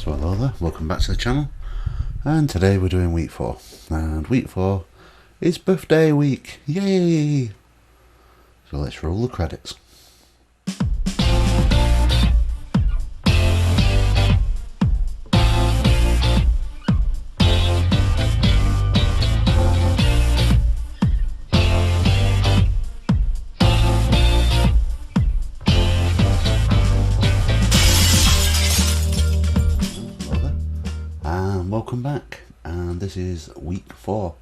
So hello there, welcome back to the channel, and today we're doing week 4, and week 4 is birthday week, yay! So let's roll the credits. Welcome back, and this is week 4.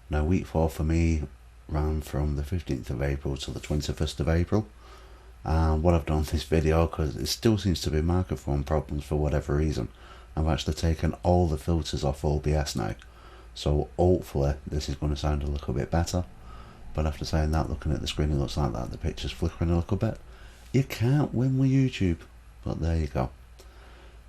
Now week 4 for me ran from the 15th of April to the 21st of April, and what I've done in this video, because it still seems to be microphone problems for whatever reason, I've actually taken all the filters off OBS now, so hopefully this is going to sound a little bit better. But after saying that, looking at the screen, it looks like that the picture's flickering a little bit. You can't win with YouTube, but there you go.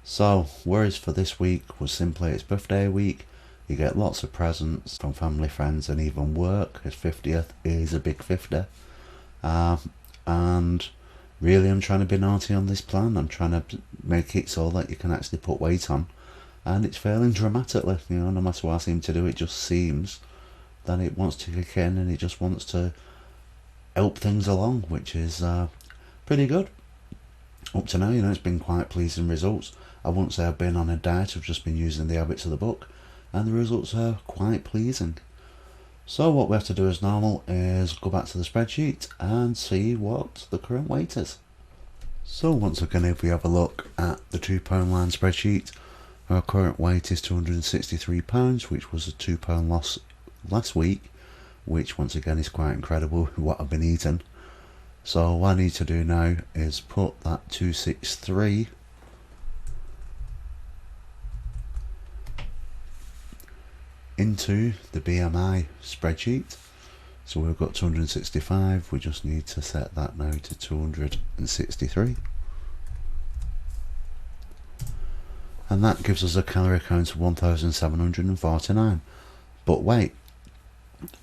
So, worries for this week was simply it's birthday week. You get lots of presents from family, friends, and even work. His 50th is a big 50. And really I'm trying to be naughty on this plan. I'm trying to make it so that you can actually put weight on. And it's failing dramatically. You know, no matter what I seem to do, it just seems that it wants to kick in and it just wants to help things along, which is pretty good. Up to now, you know, it's been quite pleasing results. I wouldn't say I've been on a diet, I've just been using the habits of the book, and the results are quite pleasing. So what we have to do as normal is go back to the spreadsheet and see what the current weight is. So once again, if we have a look at the £2 line spreadsheet, our current weight is £263, which was a £2 loss last week, which once again is quite incredible with what I've been eating. So what I need to do now is put that 263 into the BMI spreadsheet. So we've got 265, we just need to set that now to 263. And that gives us a calorie count of 1,749. But wait,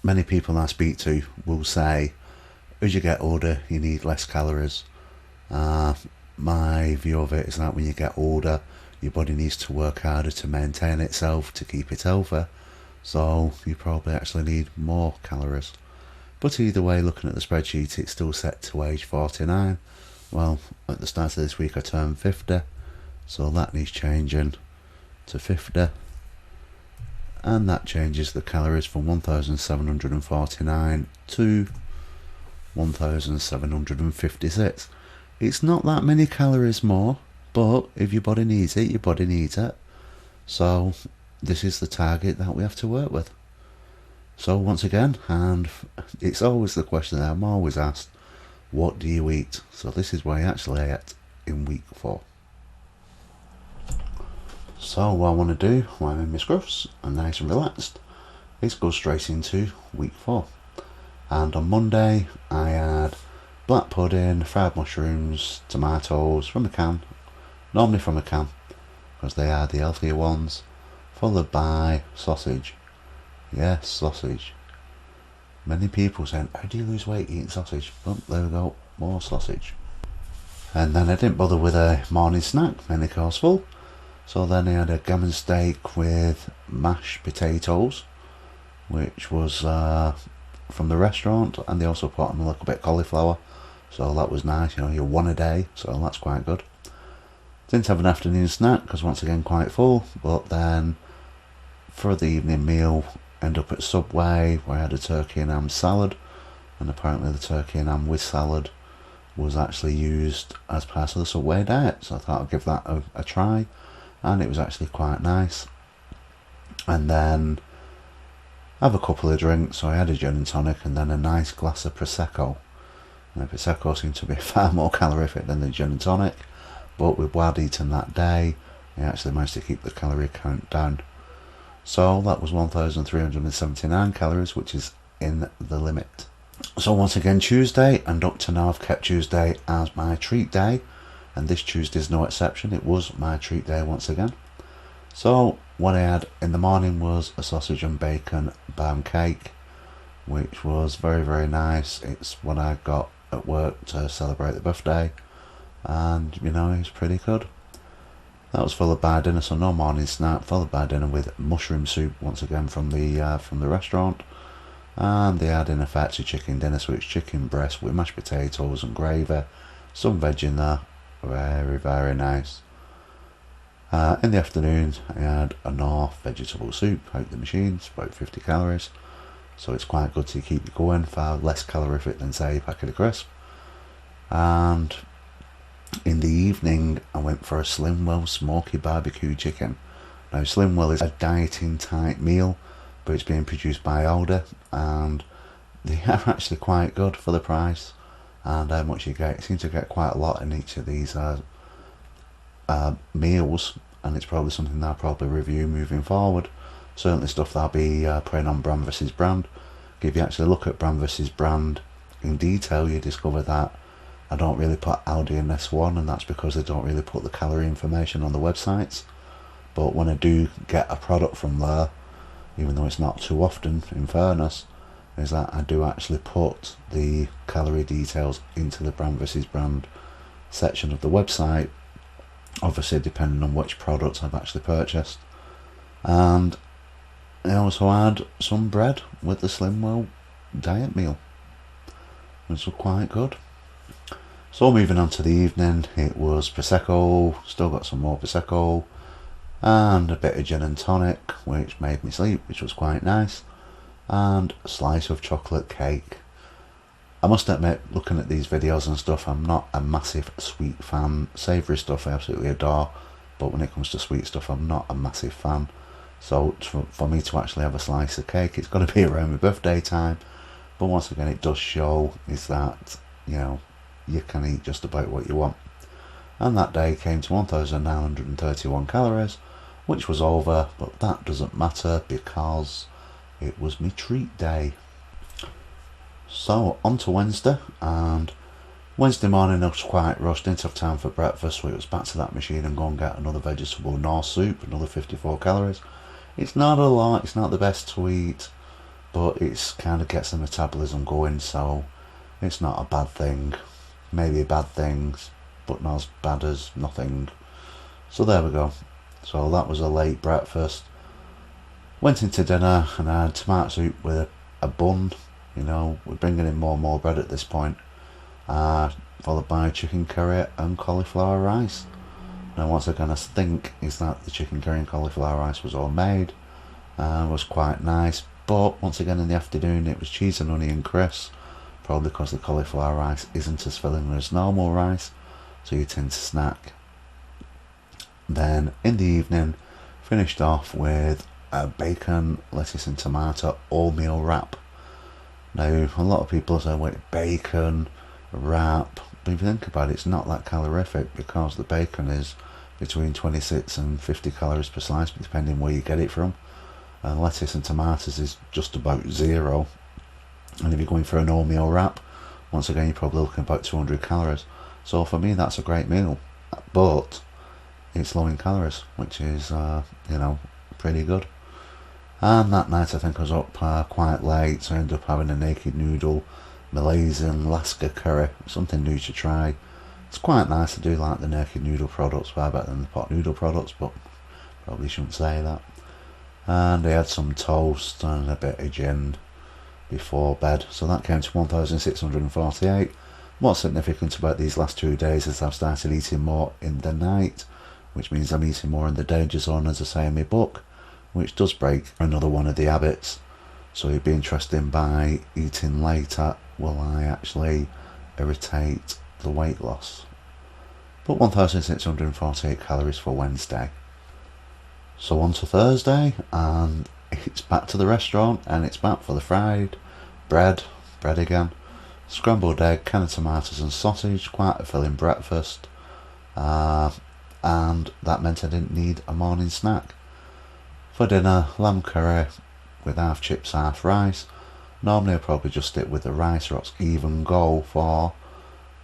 many people I speak to will say, as you get older, you need less calories. My view of it is that when you get older, your body needs to work harder to maintain itself, to keep it healthy. So you probably actually need more calories. But either way, looking at the spreadsheet, it's still set to age 49. Well, at the start of this week I turned 50, so that needs changing to 50. And that changes the calories from 1,749 to 1,756. It's not that many calories more, but if your body needs it, your body needs it. So this is the target that we have to work with. So once again, and it's always the question that I'm always asked, what do you eat? So this is what I actually ate in week 4. So what I want to do when I'm in my scruffs and nice and relaxed is go straight into week 4. And on Monday I had black pudding, fried mushrooms, tomatoes from a can, normally from a can because they are the healthier ones, followed by sausage. Yes, sausage. Many people saying, how do you lose weight eating sausage? Well, there we go, more sausage. And then I didn't bother with a morning snack, mainly course full. So then I had a gammon steak with mashed potatoes, which was from the restaurant, and they also put on a little bit of cauliflower, so that was nice. You know, you're one a day, so that's quite good. Didn't have an afternoon snack because once again quite full, but then for the evening meal end up at Subway where I had a turkey and ham salad, and apparently the turkey and ham with salad was actually used as part of the Subway diet, so I thought I'd give that a try, and it was actually quite nice. And then have a couple of drinks, so I had a gin and tonic and then a nice glass of Prosecco. And the Prosecco seemed to be far more calorific than the gin and tonic, but with what I'd eaten that day, I actually managed to keep the calorie count down. So that was 1,379 calories, which is in the limit. So once again Tuesday, and up to now I've kept Tuesday as my treat day, and this Tuesday is no exception, it was my treat day once again. So what I had in the morning was a sausage and bacon pound cake, which was very, very nice. It's what I got at work to celebrate the birthday, and you know, it's pretty good. That was followed by dinner, so no morning snack, followed by dinner with mushroom soup once again from the restaurant. And they had in effect a chicken dinner, so it's chicken breast with mashed potatoes and gravy, some veg in there, very very nice. In the afternoon I had a North vegetable soup out the machines, about 50 calories, so it's quite good to keep you going, far less calorific than say a packet of crisps. And in the evening I went for a Slimwell smoky barbecue chicken. Now Slimwell is a dieting type meal, but it's being produced by Aldi, and they are actually quite good for the price and how much you get. You seem to get quite a lot in each of these meals, and it's probably something that I'll probably review moving forward. Certainly stuff that I'll be putting on brand versus brand. If you actually look at brand versus brand in detail, you discover that I don't really put Aldi in this one, and that's because they don't really put the calorie information on the websites. But when I do get a product from there, even though it's not too often in fairness, is that I do actually put the calorie details into the brand versus brand section of the website, obviously depending on which products I've actually purchased. And I also had some bread with the Slimwell diet meal, which was quite good. So moving on to the evening, it was Prosecco, still got some more Prosecco, and a bit of gin and tonic, which made me sleep, which was quite nice, and a slice of chocolate cake. I must admit, looking at these videos and stuff, I'm not a massive sweet fan. Savoury stuff I absolutely adore, but when it comes to sweet stuff I'm not a massive fan. So for me to actually have a slice of cake, it's got to be around my birthday time. But once again, it does show is that, you know, you can eat just about what you want. And that day came to 1,931 calories, which was over, but that doesn't matter because it was my treat day. So on to Wednesday, and Wednesday morning I was quite rushed, didn't have time for breakfast, so it was back to that machine and go and get another vegetable North soup, another 54 calories. It's not a lot, it's not the best to eat, but it's kind of gets the metabolism going, so it's not a bad thing. Maybe bad things, but not as bad as nothing. So there we go. So that was a late breakfast. Went into dinner and I had tomato soup with a bun. You know, we're bringing in more and more bread at this point. Followed by chicken curry and cauliflower rice. Now once again, I think is that the chicken curry and cauliflower rice was all made. Was quite nice. But once again in the afternoon it was cheese and onion crisps. Probably because the cauliflower rice isn't as filling as normal rice, so you tend to snack. Then in the evening, finished off with a bacon, lettuce and tomato oatmeal wrap. Now a lot of people say, wait, bacon wrap, but if you think about it, it's not that calorific because the bacon is between 26 and 50 calories per slice, depending where you get it from. And lettuce and tomatoes is just about zero. And if you're going for an oatmeal wrap, once again you're probably looking about 200 calories. So for me that's a great meal, but it's low in calories, which is you know, pretty good. And that night I think I was up quite late, so I ended up having a naked noodle Malaysian Alaska curry, something new to try. It's quite nice. I do like the naked noodle products far better than the pot noodle products, but probably shouldn't say that. And I had some toast and a bit of gin before bed, so that came to 1,648. What's significant about these last 2 days is I've started eating more in the night, which means I'm eating more in the danger zone, as I say in my book, which does break another one of the habits. So it'd be interesting, by eating later will I actually irritate the weight loss. But 1,648 calories for Wednesday. So on to Thursday, and it's back to the restaurant, and it's back for the fried bread again, scrambled egg, can of tomatoes and sausage, quite a filling breakfast, and that meant I didn't need a morning snack. For dinner, lamb curry with half chips, half rice. Normally I'd probably just stick with the rice or even go for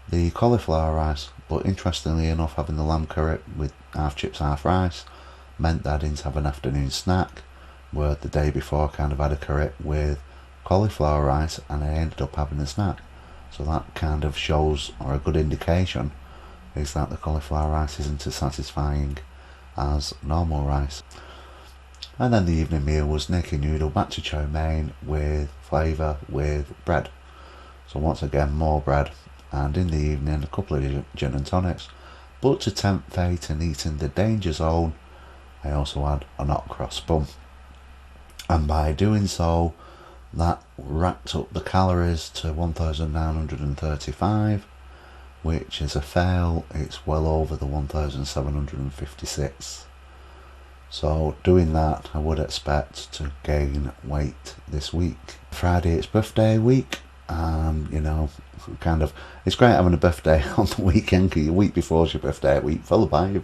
the cauliflower rice, but interestingly enough, having the lamb curry with half chips, half rice meant that I didn't have an afternoon snack, where the day before I kind of had a curry with cauliflower rice and I ended up having a snack. So that kind of shows, or a good indication, is that the cauliflower rice isn't as satisfying as normal rice. And then the evening meal was Naked Noodle back to chow mein with flavour with bread. So once again, more bread. And in the evening, a couple of gin and tonics. But to tempt fate and eating the danger zone, I also had an hot cross bun. And by doing so, that racked up the calories to 1935, which is a fail. It's well over the 1756. So doing that, I would expect to gain weight this week. Friday, it's birthday week, and it's great having a birthday on the weekend, because your week before is your birthday week, followed by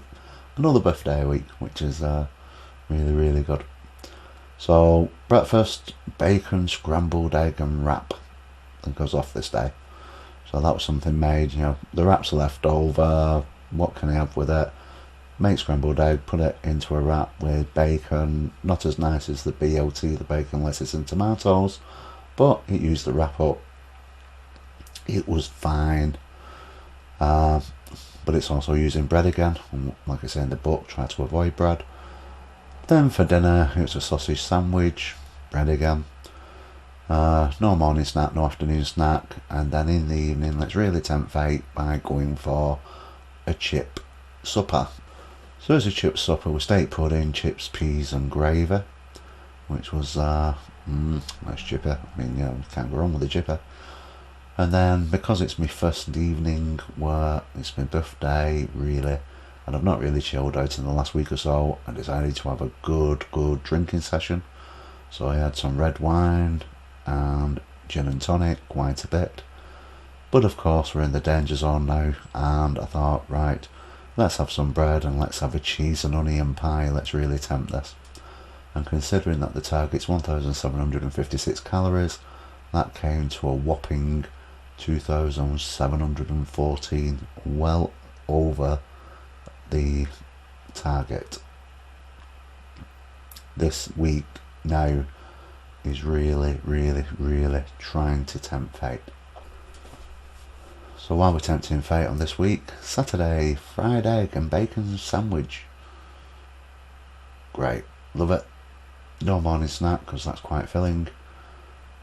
another birthday week, which is really, really good. So breakfast, bacon, scrambled egg and wrap that goes off this day. So that was something made, the wrap's left over, what can I have with it? Make scrambled egg, put it into a wrap with bacon, not as nice as the BOT, the bacon, lettuce and tomatoes, but it used the wrap up. It was fine, but it's also using bread again, and like I say in the book, try to avoid bread. Then for dinner, it was a sausage sandwich, bread again. No morning snack, no afternoon snack, and then in the evening, let's really tempt fate by going for a chip supper. So as a chip supper with steak pudding, chips, peas and gravy, which was nice chipper. I mean, can't go wrong with a chipper. And then because it's my first evening where it's my birthday, really, and I've not really chilled out in the last week or so, I decided to have a good drinking session. So I had some red wine and gin and tonic, quite a bit. But of course we're in the danger zone now, and I thought, right, let's have some bread and let's have a cheese and onion pie, let's really tempt this. And considering that the target's 1756 calories, that came to a whopping 2714, well over the target. This week now is really trying to tempt fate. So while we're tempting fate on this week, Saturday, fried egg and bacon sandwich. Great, love it. No morning snack because that's quite filling.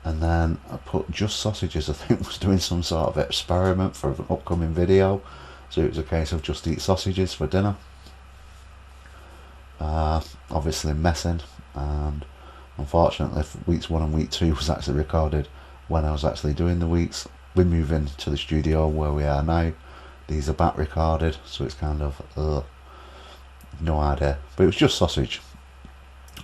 And then I put just sausages. I think was doing some sort of experiment for an upcoming video. So it was a case of just eat sausages for dinner. Obviously messing, and unfortunately weeks 1 and week 2 was actually recorded when I was actually doing the weeks. We're moving to the studio where we are now. These are back recorded, so it's kind of no idea. But it was just sausage.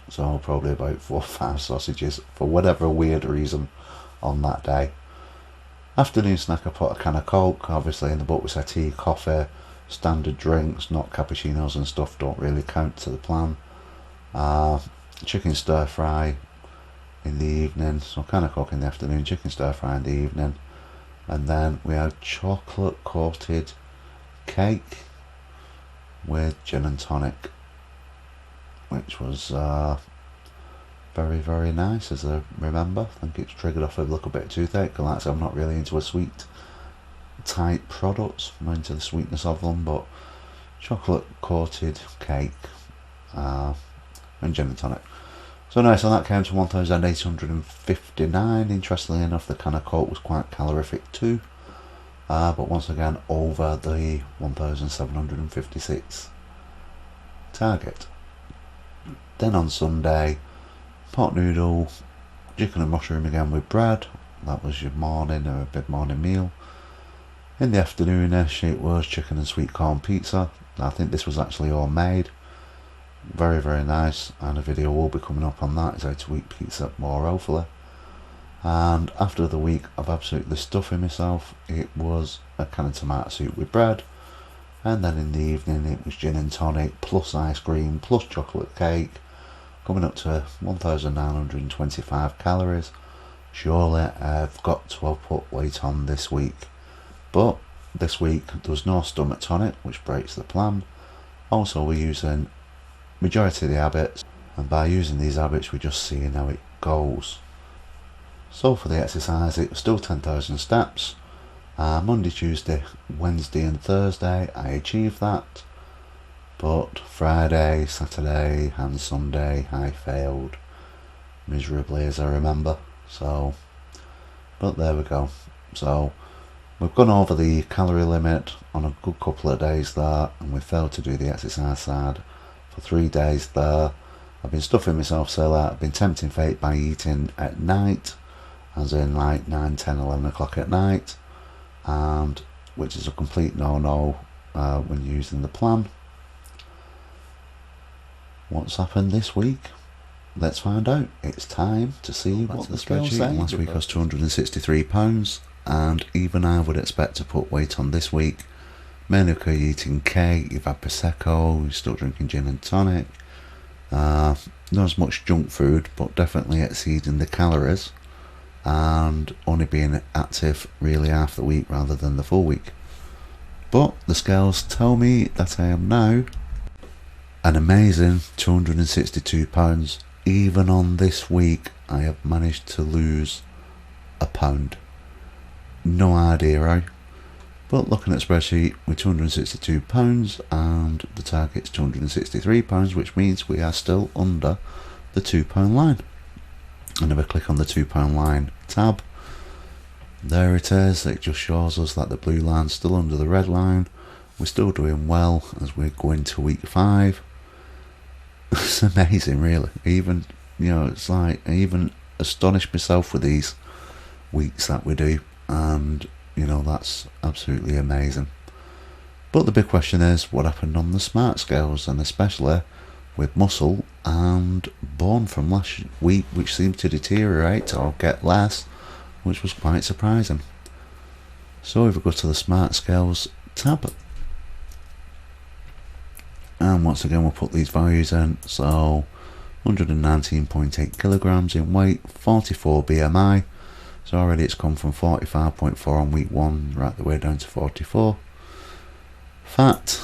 So probably about 4 or 5 sausages for whatever weird reason on that day. Afternoon snack, I put a can of Coke. Obviously in the book we said tea, coffee, standard drinks, not cappuccinos and stuff, don't really count to the plan. Chicken stir fry in the evening, so can of Coke in the afternoon, chicken stir fry in the evening. And then we had chocolate coated cake with gin and tonic, which was very nice, as I remember. I think it's triggered off a little bit of toothache, and like I said, I'm not really into a sweet type products. I'm into the sweetness of them, but chocolate coated cake and gin and tonic. So nice, and that came to 1859. Interestingly enough, the can of Coke was quite calorific too, but once again over the 1756 target. Then on Sunday, pot noodle, chicken and mushroom again with bread. That was your morning or a mid-morning meal. In the afternoonish, it was chicken and sweet corn pizza. I think this was actually all made. Very nice, and a video will be coming up on that, is how to eat pizza more hopefully. And after the week of absolutely stuffing myself, it was a can of tomato soup with bread. And then in the evening it was gin and tonic plus ice cream plus chocolate cake, coming up to 1925 calories. Surely I've got to have put weight on this week. But this week there was no stomach tonic, which breaks the plan. Also we're using majority of the habits, and by using these habits we're just seeing how it goes. So for the exercise, it was still 10,000 steps. Monday, Tuesday, Wednesday and Thursday I achieved that. But Friday, Saturday and Sunday I failed miserably, as I remember. So, but there we go. So we've gone over the calorie limit on a good couple of days there, and we failed to do the exercise side for 3 days there. I've been stuffing myself so that I've been tempting fate by eating at night, as in like 9, 10, 11 o'clock at night, and which is a complete no-no when using the plan. What's happened this week? Let's find out. It's time to see what the spreadsheet say. Last week I was £263, and even I would expect to put weight on this week, mainly because you're eating cake, you've had Prosecco, you're still drinking gin and tonic. Not as much junk food, but definitely exceeding the calories, and only being active really half the week rather than the full week. But the scales tell me that I am now an amazing £262. Even on this week I have managed to lose a pound. No idea how, but looking at the spreadsheet with £262 and the target's £263, which means we are still under the £2 line. And if I click on the £2 line tab, there it is. It just shows us that the blue line's still under the red line. We're still doing well as we go into week 5. It's amazing, really. Even, it's like I even astonish myself with these weeks that we do, and that's absolutely amazing. But the big question is, what happened on the smart scales, and especially with muscle and bone from last week, which seemed to deteriorate or get less, which was quite surprising. So if we go to the smart scales tab, and once again we'll put these values in. So 119.8 kilograms in weight, 44 BMI. So already it's come from 45.4 on week 1 right the way down to 44. Fat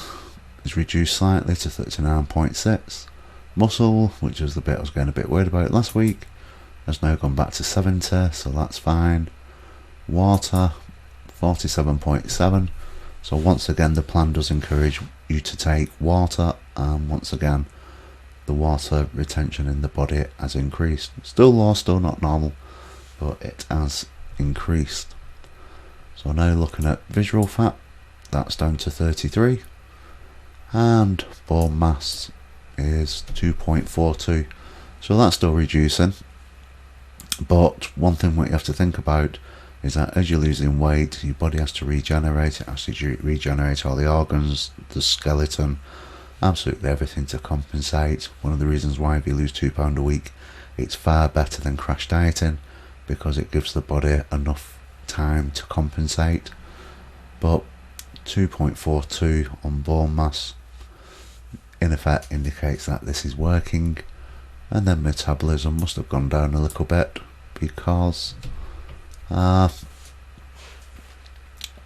is reduced slightly to 39.6. Muscle, which was the bit I was getting a bit worried about last week, has now gone back to 70, so that's fine. Water, 47.7. So once again the plan does encourage you to take water, and once again the water retention in the body has increased. Still low, still not normal, but it has increased. So now looking at visceral fat, that's down to 33, and bone mass is 2.42, so that's still reducing. But one thing what you have to think about is that as you're losing weight, your body has to regenerate. It has to regenerate all the organs, the skeleton, absolutely everything to compensate. One of the reasons why if you lose £2 a week, it's far better than crash dieting, because it gives the body enough time to compensate. But 2.42 on bone mass in effect indicates that this is working. And then metabolism must have gone down a little bit, because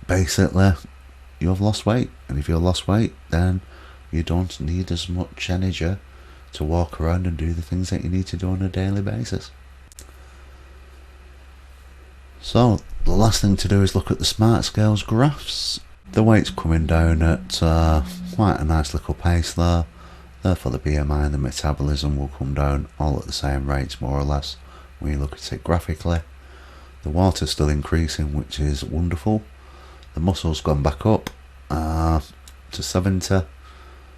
basically you've lost weight, and if you've lost weight, then you don't need as much energy to walk around and do the things that you need to do on a daily basis. So the last thing to do is look at the smart scales graphs. The weight's coming down at quite a nice little pace there. Therefore the BMI and the metabolism will come down all at the same rates, more or less, when you look at it graphically. The water's still increasing, which is wonderful. The muscle's gone back up to 70,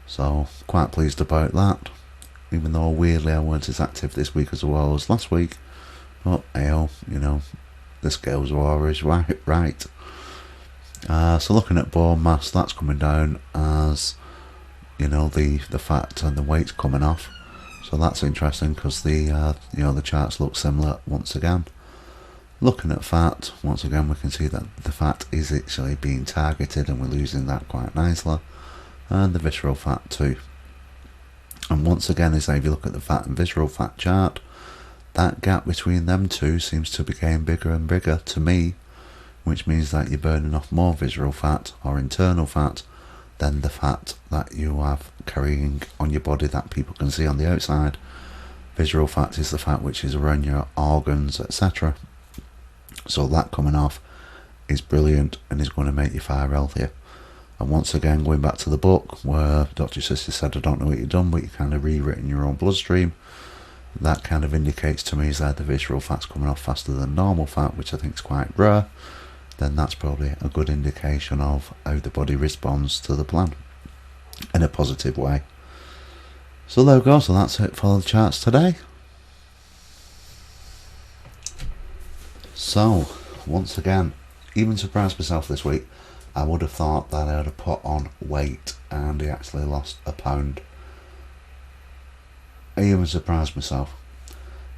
so quite pleased about that. Even though weirdly I weren't as active this week as well as last week, but the scales are always right. So looking at bone mass, that's coming down as the fat and the weight's coming off. So that's interesting, because the charts look similar once again. Looking at fat, once again we can see that the fat is actually being targeted, and we're losing that quite nicely, and the visceral fat too. And once again, if you look at the fat and visceral fat chart, that gap between them two seems to be getting bigger and bigger to me, which means that you're burning off more visceral fat or internal fat than the fat that you have carrying on your body that people can see on the outside. Visceral fat is the fat which is around your organs, etc. So that coming off is brilliant and is going to make you far healthier. And once again, going back to the book where Dr. Sister said, I don't know what you've done, but you kind of rewritten your own bloodstream. That kind of indicates to me is that the visceral fat's coming off faster than normal fat, which I think is quite rare. Then that's probably a good indication of how the body responds to the plan in a positive way. So there we go, so that's it for the charts today. So, once again, even surprised myself this week. I would have thought that I would have put on weight, and he actually lost a pound. I even surprised myself.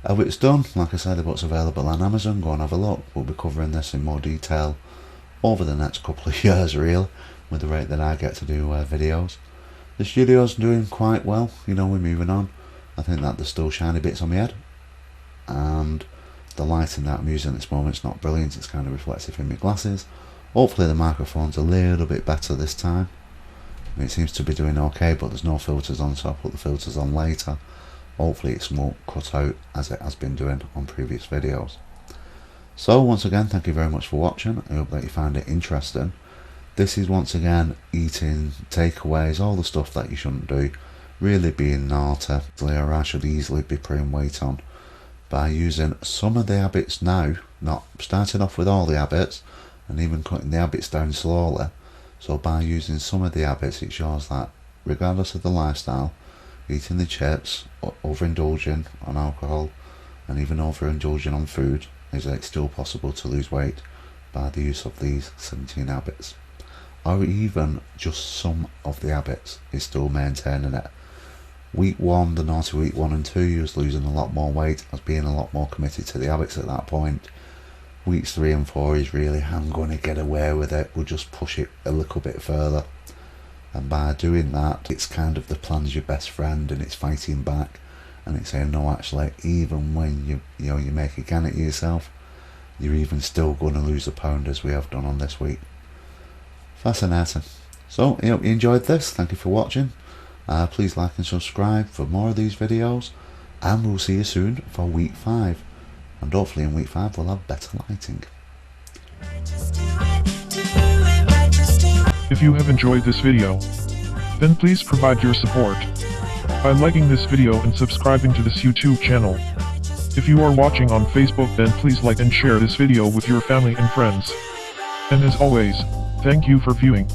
How it's done, like I said, the book's available on Amazon. Go and have a look. We'll be covering this in more detail over the next couple of years, really, with the rate that I get to do videos. The studio's doing quite well, you know, we're moving on. I think that there's still shiny bits on my head, and the lighting that I'm using at this moment is not brilliant. It's kind of reflective in my glasses. Hopefully the microphone's a little bit better this time. It seems to be doing okay, but there's no filters on, so I'll put the filters on later. Hopefully it's more cut out as it has been doing on previous videos. So once again, thank you very much for watching. I hope that you found it interesting. This is once again eating takeaways, all the stuff that you shouldn't do, really being naughty, or I should easily be putting weight on by using some of the habits now, not starting off with all the habits and even cutting the habits down slowly. So by using some of the habits, it shows that regardless of the lifestyle, eating the chips, overindulging on alcohol, and even overindulging on food, is that it's still possible to lose weight by the use of these 17 habits. Or even just some of the habits is still maintaining it. Week 1, the naughty week 1 and 2, you was losing a lot more weight. I was being a lot more committed to the habits at that point. Weeks 3 and 4 is really, I'm going to get away with it, we'll just push it a little bit further. And by doing that, it's kind of the plan's your best friend, and it's fighting back, and it's saying, no, actually, even when you make a can at yourself, you're even still going to lose a pound, as we have done on this week. Fascinating. So, I hope you enjoyed this. Thank you for watching. Please like and subscribe for more of these videos, and we'll see you soon for week 5. And hopefully in week 5 we'll have better lighting. If you have enjoyed this video, then please provide your support by liking this video and subscribing to this YouTube channel. If you are watching on Facebook, then please like and share this video with your family and friends. And as always, thank you for viewing.